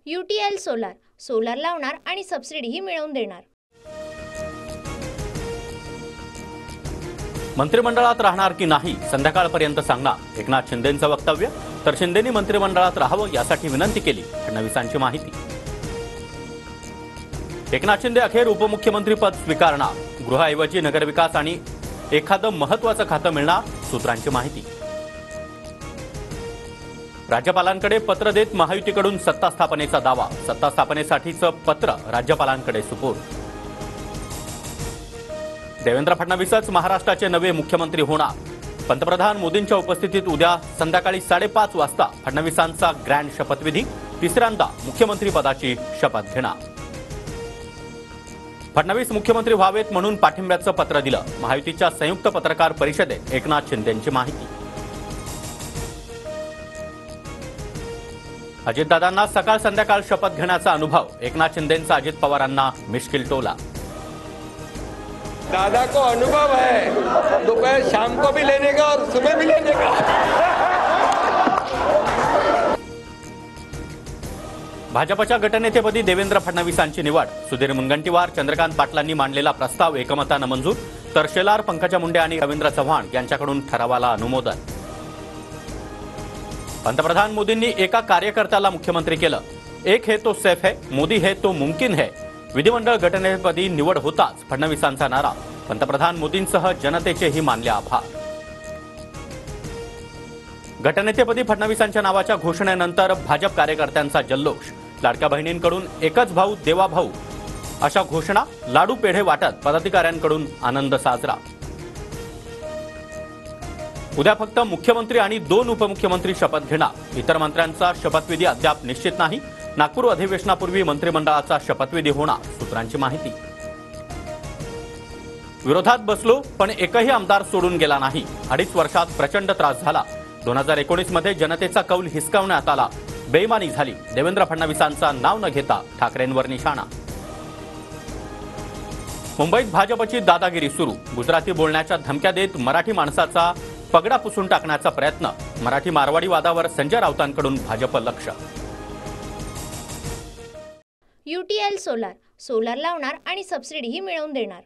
UTL solar लावणार आणि सबसिडीही मिळवून देणार। मंत्रिमंडळात राहणार की नाही संध्याकाळपर्यंत सांगणार एकनाथ शिंदेंचं वक्तव्य। तर शिंदेंनी मंत्रिमंडळात राहावं यासाठी विनंती केली, फडणवीसांची माहिती। एकनाथ शिंदे अखेर उपमुख्यमंत्री पद स्वीकारणार, गृहाऐवजी नगरविकास आणि एखादं महत्त्वाचं खातं मिळणार, सूत्रांची माहिती। राज्यपालांकडे पत्र देत महायुतीकडून सत्ता स्थापनेचा दावा, सत्ता स्थापनेसाठीचं पत्र राज्यपालांकडे सुपूर्द। देवेंद्र फडणवीसच महाराष्ट्राचे नवे मुख्यमंत्री होणार, पंतप्रधान मोदींच्या उपस्थितीत उद्या संध्याकाळी 5:30 वाजता फडणवीसांचा ग्रँड शपथविधी, तिसऱ्यांदा मुख्यमंत्री पदाची शपथ घेणार। फडणवीस मुख्यमंत्री व्हावेत म्हणून पाठिंब्याचं पत्र दिलं, महायुतीच्या संयुक्त पत्रकार परिषदेत एकनाथ शिंदेंची माहिती। अजितदादांना सकाळ संध्याकाळ शपथ घेण्याचा अनुभव, एकनाथ शिंदेंचा अजित पवारांना मिश्किल टोला। दादा को अनुभव है, दोपहर शाम को भी लेने का और सुबह भी लेने का। भाजपच्या गटनेतेपदी देवेंद्र फडणवीसांची निवड, सुधीर मुनगंटीवार, चंद्रकांत पाटलांनी मांडलेला प्रस्ताव एकमतानं मंजूर, तर शेलार, पंकजा मुंडे आणि रवींद्र चव्हाण यांच्याकडून ठरावाला अनुमोदन। पंतप्रधान मोदींनी एका कार्यकर्त्याला मुख्यमंत्री केलं, एक है तो सैफ है, मोदी है तो मुमकिन है। विधिमंडळ गटनेतेपदी निवड होताच फडणवीसांचा नारा, पंतप्रधान मोदींसह जनतेचेही मानले आभार। गटनेतेपदी फडणवीसांच्या नावाच्या घोषणेनंतर भाजप कार्यकर्त्यांचा जल्लोष, लाडक्या बहिणींकडून एकच भाऊ देवा भाऊ अशा घोषणा, लाडू पेढे वाटत पदाधिकाऱ्यांकडून आनंद साजरा। उद्या फक्त मुख्यमंत्री आणि 2 उपमुख्यमंत्री शपथ घेणार, इतर मंत्र्यांचा शपथविधी अद्याप निश्चित नाही, नागपूर अधिवेशनापूर्वी मंत्रिमंडळाचा शपथविधी होणार, सूत्रांची माहिती। विरोधात बसलो पण एकही आमदार सोडून गेला नाही, 2.5 वर्षात प्रचंड त्रास झाला, 2019 मध्ये जनतेचा कौल हिसकावण्यात आला, बेईमानी झाली, देवेंद्र फडणवीसांचा नाव न घेता ठाकरेंवर निशाणा। मुंबईत भाजपची दादागिरी सुरू, गुजराती बोलण्याच्या धमक्या देत मराठी माणसाचा पगडा पुसून टाकण्याचा प्रयत्न, मराठी मारवाडी वादावर संजय राऊतांकडून भाजप लक्ष। UTL सोलार लावणार आणि सबसिडीही मिळवून देणार।